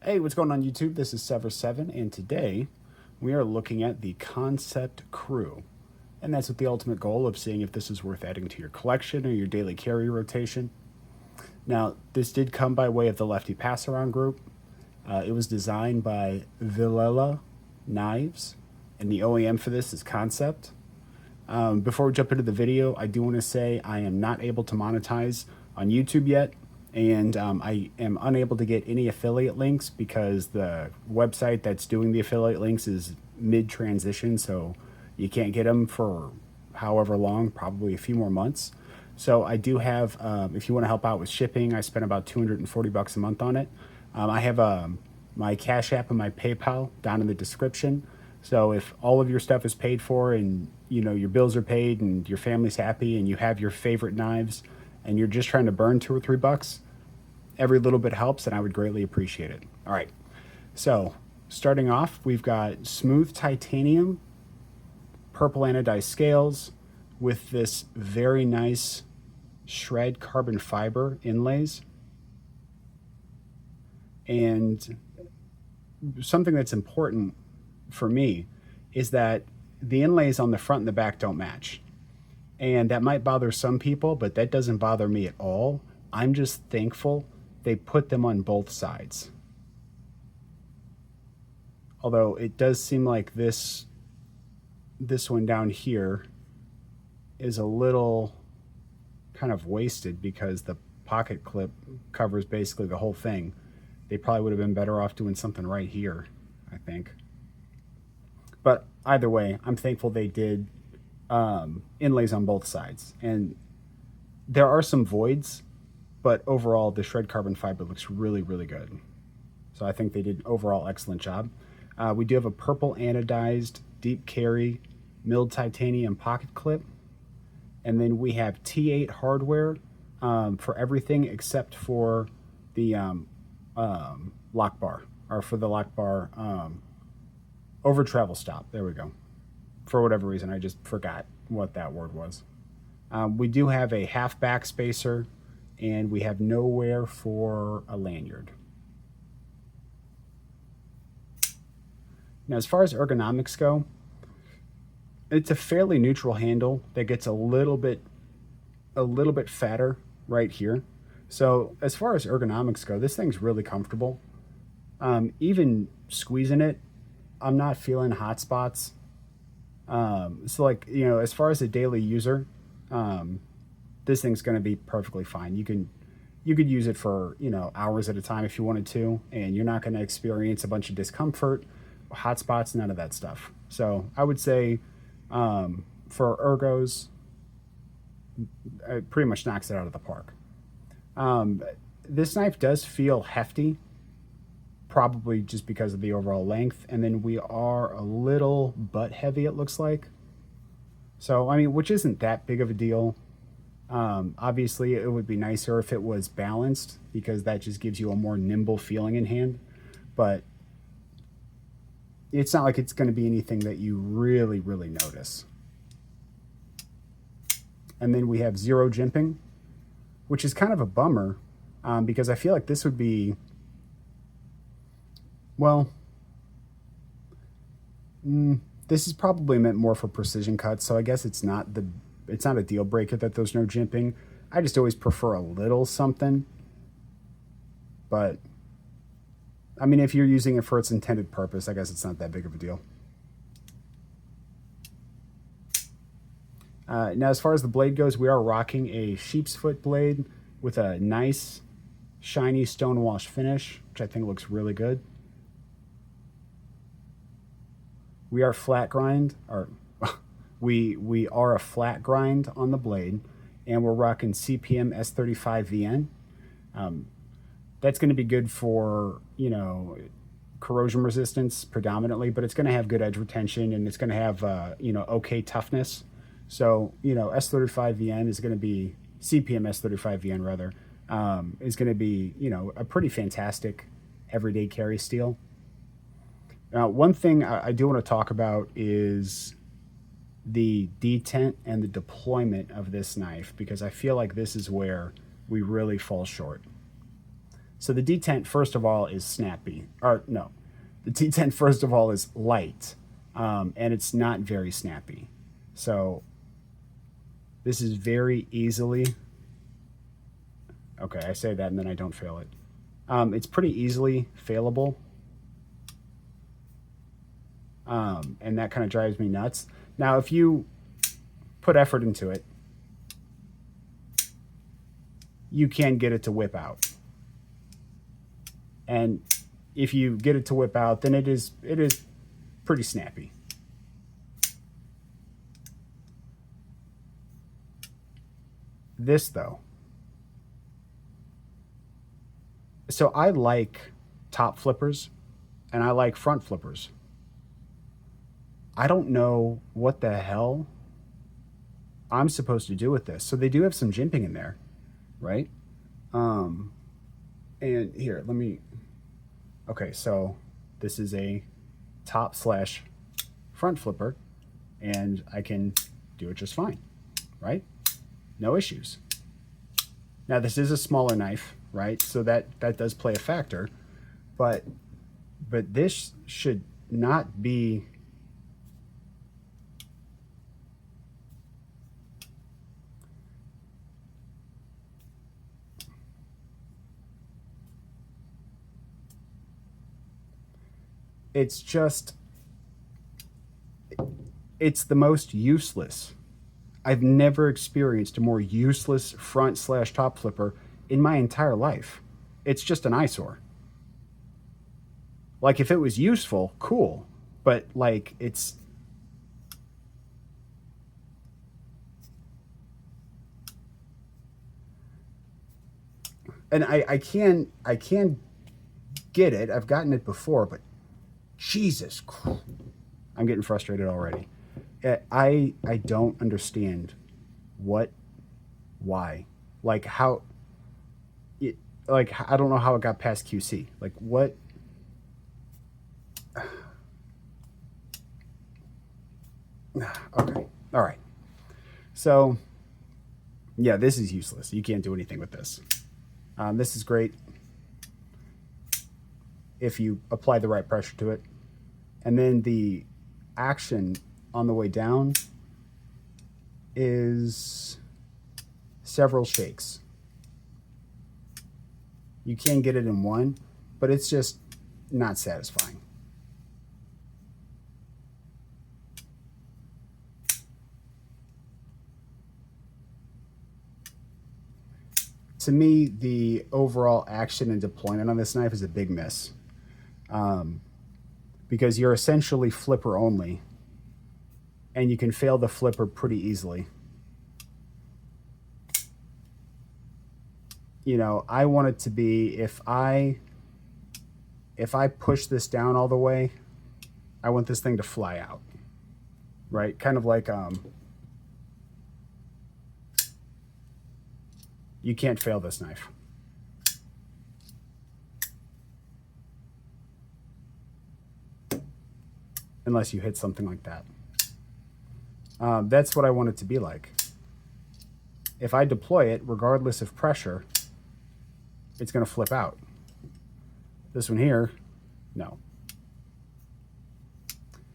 Hey, what's going on YouTube? This is Sever7, and today we are looking at the Kansept Cru. And that's with the ultimate goal of seeing if this is worth adding to your collection or your daily carry rotation. Now, this did come by way of the Lefty Pass-Around group. It was designed by Villela Knives, and the OEM for this is Kansept. Before we jump into the video, I do want to say I am not able to monetize on YouTube yet, and I am unable to get any affiliate links because the website that's doing the affiliate links is mid-transition, so you can't get them for however long, probably a few more months. So I do have, if you want to help out with shipping, I spend about $240 a month on it. I have my Cash App and my PayPal down in the description. So if all of your stuff is paid for and your bills are paid and your family's happy and you have your favorite knives and you're just trying to burn $2 or $3, every little bit helps and I would greatly appreciate it. All right. So starting off, we've got smooth titanium, purple anodized scales with this very nice shred carbon fiber inlays. And something that's important for me is that the inlays on the front and the back don't match. And that might bother some people, but that doesn't bother me at all. I'm just thankful they put them on both sides. Although it does seem like this one down here is a little kind of wasted because the pocket clip covers basically the whole thing. They probably would have been better off doing something right here, I think. But either way, I'm thankful they did inlays on both sides. And there are some voids, but overall the shred carbon fiber looks really, really good. So I think they did an overall excellent job. We do have a purple anodized deep carry milled titanium pocket clip. And then we have T8 hardware for everything except for the lock bar, or for the lock bar over travel stop. There we go. For whatever reason, I just forgot what that word was. We do have a half back spacer, and we have nowhere for a lanyard. Now, as far as ergonomics go, it's a fairly neutral handle that gets a little bit fatter right here. So as far as ergonomics go, this thing's really comfortable. Even squeezing it, I'm not feeling hot spots. So like, as far as a daily user, this thing's going to be perfectly fine. You could use it for, hours at a time if you wanted to, and you're not going to experience a bunch of discomfort, hot spots, none of that stuff. So I would say, for ergos, it pretty much knocks it out of the park. This knife does feel hefty, probably just because of the overall length, and then we are a little butt heavy, it looks like. So, I mean, which isn't that big of a deal. Obviously, it would be nicer if it was balanced, because that just gives you a more nimble feeling in hand, but it's not like it's going to be anything that you really, really notice. And then we have zero jimping, which is kind of a bummer, because I feel like this would be, well, this is probably meant more for precision cuts, so I guess it's not a deal breaker that there's no jimping. I just always prefer a little something, but I mean, if you're using it for its intended purpose, I guess it's not that big of a deal. Now, as far as the blade goes, we are rocking a sheep's foot blade with a nice, shiny stonewash finish, which I think looks really good. We are flat grind, or we are a flat grind on the blade, and we're rocking CPM S35VN. That's going to be good for, corrosion resistance predominantly, but it's going to have good edge retention, and it's going to have, okay toughness. So, S35VN is going to be, CPM S35VN rather, is going to be, a pretty fantastic everyday carry steel. Now, one thing I do want to talk about is the detent and the deployment of this knife, because I feel like this is where we really fall short. So the detent, first of all, is snappy. Or no, the detent, first of all, is light, and it's not very snappy. So this is very easily... Okay, I say that and then I don't fail it. It's pretty easily failable. And that kind of drives me nuts. Now, if you put effort into it, you can get it to whip out. And if you get it to whip out, then it is pretty snappy. This, though. So I like top flippers and I like front flippers. I don't know what the hell I'm supposed to do with this. So they do have some jimping in there, right? And here, let me... Okay, so this is a top slash front flipper, and I can do it just fine, right? No issues. Now, this is a smaller knife, right? So that does play a factor, but this should not be... It's just... It's the most useless. I've never experienced a more useless front slash top flipper in my entire life. It's just an eyesore. Like, if it was useful, cool. But, like, it's... And I can get it. I've gotten it before, but Jesus Christ. I'm getting frustrated already. I don't understand why. Like, how... Like, I don't know how it got past QC. Like, what... Okay. All right. So, yeah, this is useless. You can't do anything with this. This is great if you apply the right pressure to it. And then the action on the way down is several shakes. You can get it in one, but it's just not satisfying. To me, the overall action and deployment on this knife is a big miss. Because you're essentially flipper only, and you can fail the flipper pretty easily. You know, I want it to be, if I push this down all the way, I want this thing to fly out, right? Kind of like, you can't fail this knife. Unless you hit something like that. That's what I want it to be like. If I deploy it, regardless of pressure, it's going to flip out. This one here, no.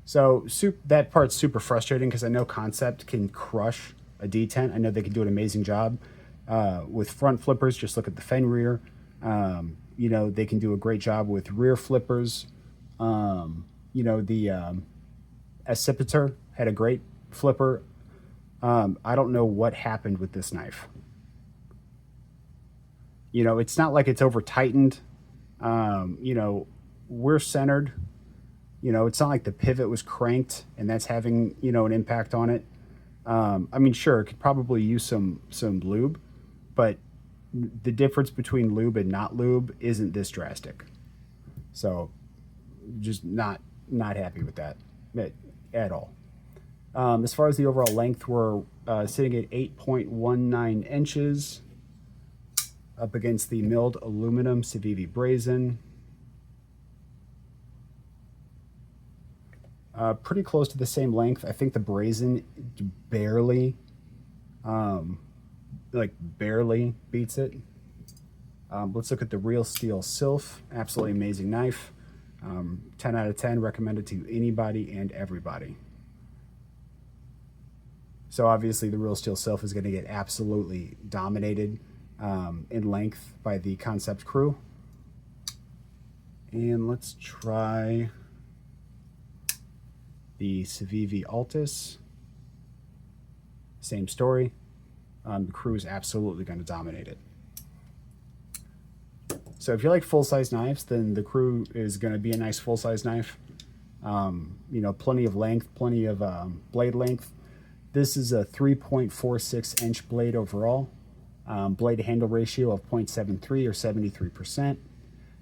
So that part's super frustrating because I know Kansept can crush a detent. I know they can do an amazing job. With front flippers, just look at the Fenrir. You know, they can do a great job with rear flippers. You know, the Accipiter had a great flipper. I don't know what happened with this knife. You know, it's not like it's over tightened. You know, we're centered. You know, it's not like the pivot was cranked and that's having, you know, an impact on it. I mean, sure, it could probably use some lube, but the difference between lube and not lube isn't this drastic. So just not happy with that at all. As far as the overall length, we're sitting at 8.19 inches up against the milled aluminum Civivi Brazen. Pretty close to the same length. I think the Brazen barely, like barely beats it. Let's look at the Real Steel Sylph. Absolutely amazing knife. 10 out of 10, recommended to anybody and everybody. So obviously the Real Steel Sylph is going to get absolutely dominated in length by the Kansept Cru. And let's try the Civivi Altus. Same story. The Cru is absolutely going to dominate it. So if you like full-size knives, then the Cru is going to be a nice full-size knife. You know, plenty of length, plenty of blade length. This is a 3.46 inch blade overall. Blade to handle ratio of 0.73 or 73%.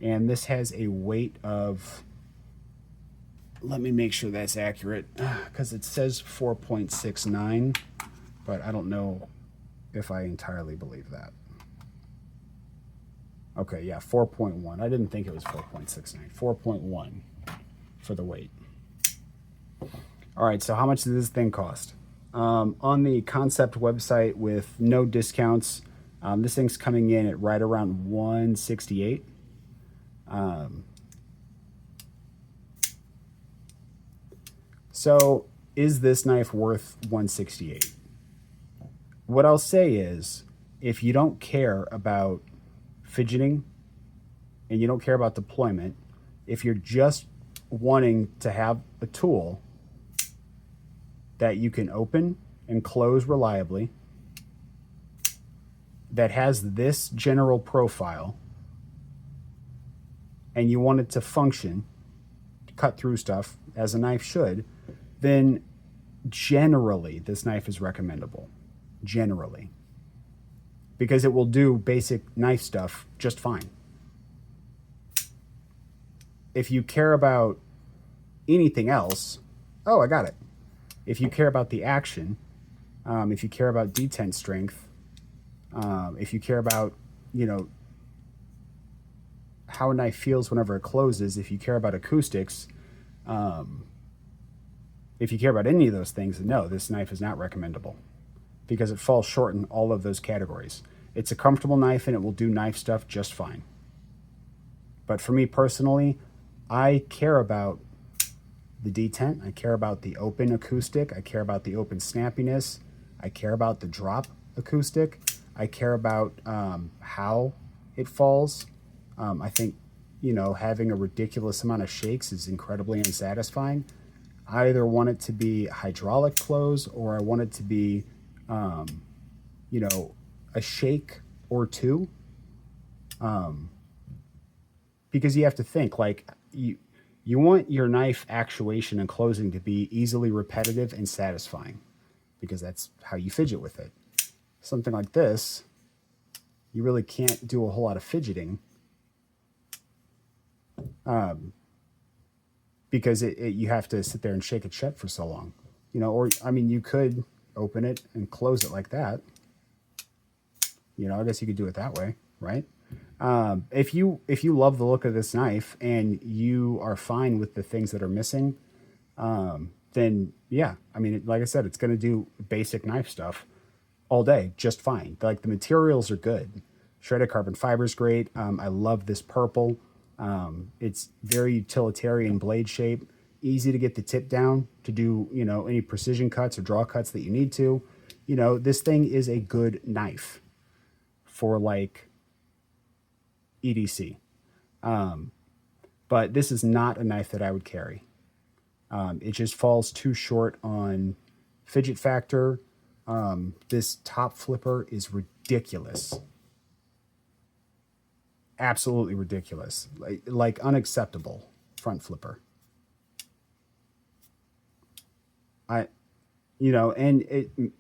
And this has a weight of, let me make sure that's accurate, because it says 4.69, but I don't know if I entirely believe that. Okay, yeah, 4.1. I didn't think it was 4.69. 4.1 for the weight. All right, so how much does this thing cost? On the Kansept website with no discounts, this thing's coming in at right around $168. So is this knife worth $168? What I'll say is, if you don't care about fidgeting and you don't care about deployment, if you're just wanting to have a tool that you can open and close reliably, that has this general profile, and you want it to function, cut through stuff as a knife should, then generally this knife is recommendable. Generally. Because it will do basic knife stuff just fine. If you care about anything else, oh, I got it. If you care about the action, if you care about detent strength, if you care about, you know, how a knife feels whenever it closes, if you care about acoustics, if you care about any of those things, no, this knife is not recommendable because it falls short in all of those categories. It's a comfortable knife and it will do knife stuff just fine. But for me personally, I care about the detent. I care about the open acoustic. I care about the open snappiness. I care about the drop acoustic. I care about how it falls. I think, you know, having a ridiculous amount of shakes is incredibly unsatisfying. I either want it to be hydraulic close or I want it to be, you know, a shake or two. Because you have to think, like, you want your knife actuation and closing to be easily repetitive and satisfying, because that's how you fidget with it. Something like this, you really can't do a whole lot of fidgeting, because you have to sit there and shake it shut for so long, you know. Or I mean, you could open it and close it like that. You know, I guess you could do it that way, right? If you love the look of this knife and you are fine with the things that are missing, then yeah, I mean, like I said, it's going to do basic knife stuff all day just fine. Like, the materials are good. Shredded carbon fiber is great. I love this purple. It's very utilitarian blade shape, easy to get the tip down to do, you know, any precision cuts or draw cuts that you need to. You know, this thing is a good knife for like EDC. But this is not a knife that I would carry. It just falls too short on fidget factor. This top flipper is ridiculous. Absolutely ridiculous. Like unacceptable front flipper. You know, and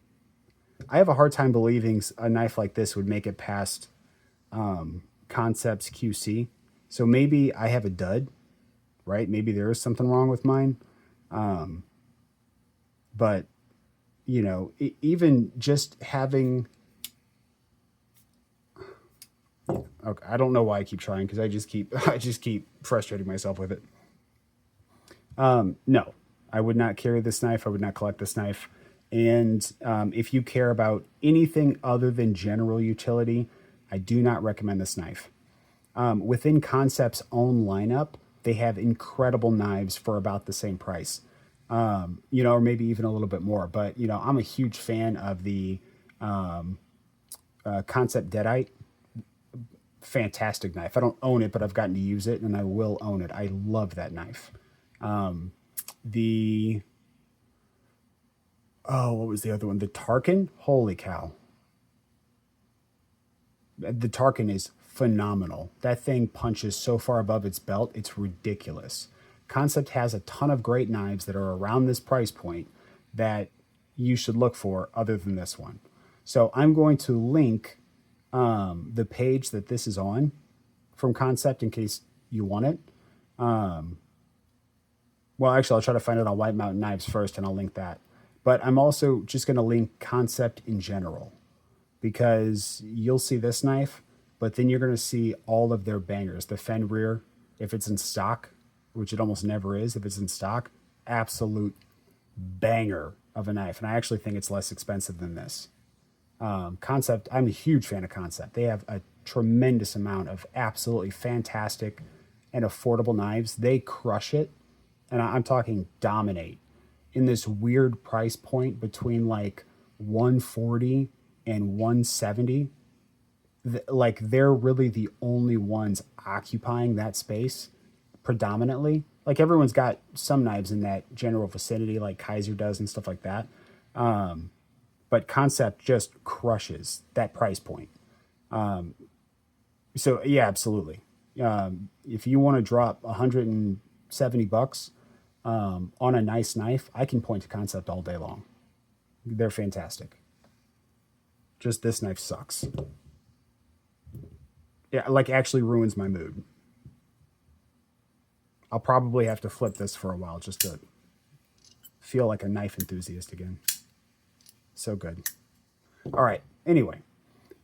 I have a hard time believing a knife like this would make it past Kansept QC. So maybe I have a dud, right? Maybe there is something wrong with mine. But, you know, even just having... Okay, I don't know why I keep trying, because I just keep frustrating myself with it. No, I would not carry this knife. I would not collect this knife. And if you care about anything other than general utility, I do not recommend this knife. Within Kansept's own lineup, they have incredible knives for about the same price, you know, or maybe even a little bit more. But, you know, I'm a huge fan of the Kansept Deadite. Fantastic knife. I don't own it, but I've gotten to use it, and I will own it. I love that knife. What was the other one? The Tarkin? Holy cow. The Tarkin is phenomenal. That thing punches so far above its belt, it's ridiculous. Kansept has a ton of great knives that are around this price point that you should look for other than this one. So I'm going to link the page that this is on from Kansept in case you want it. Well, actually, I'll try to find it on White Mountain Knives first, and I'll link that. But I'm also just going to link Kansept in general, because you'll see this knife, but then you're going to see all of their bangers. The Fenrir, if it's in stock, which it almost never is, if it's in stock, absolute banger of a knife. And I actually think it's less expensive than this. Kansept, I'm a huge fan of Kansept. They have a tremendous amount of absolutely fantastic and affordable knives. They crush it, and I'm talking dominate, in this weird price point between like 140 and 170. Like, they're really the only ones occupying that space predominantly. Like, everyone's got some knives in that general vicinity, like Kaiser does and stuff like that. But Kansept just crushes that price point. So yeah, absolutely. If you want to drop $170 on a nice knife, I can point to Kansept all day long. They're fantastic. Just this knife sucks. Yeah, like, actually ruins my mood. I'll probably have to flip this for a while just to feel like a knife enthusiast again. So good. All right. Anyway,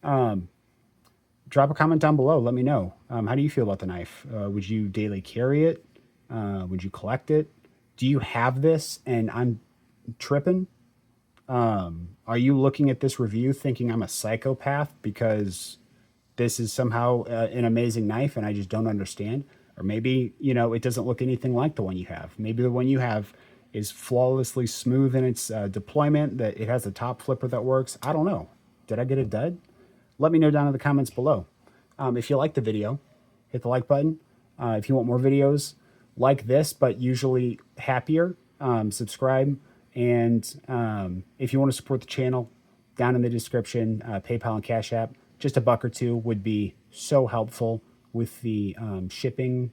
drop a comment down below. Let me know. How do you feel about the knife? Would you daily carry it? Would you collect it? Do you have this and I'm tripping? Are you looking at this review thinking I'm a psychopath because this is somehow an amazing knife and I just don't understand? Or maybe, you know, it doesn't look anything like the one you have. Maybe the one you have is flawlessly smooth in its deployment, that it has a top flipper that works. I don't know. Did I get a dud? Let me know down in the comments below. If you like the video, hit the like button. If you want more videos like this, but usually happier, subscribe. And if you want to support the channel, down in the description, PayPal and Cash App, just a buck or two would be so helpful with the shipping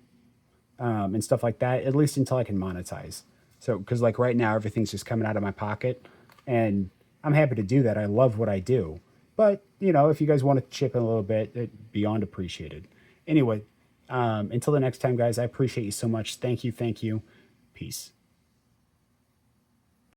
and stuff like that, at least until I can monetize. So, because like right now, everything's just coming out of my pocket, and I'm happy to do that. I love what I do. But, you know, if you guys want to chip in a little bit, it'd beyond appreciated. Anyway, until the next time, guys, I appreciate you so much. Thank you. Peace.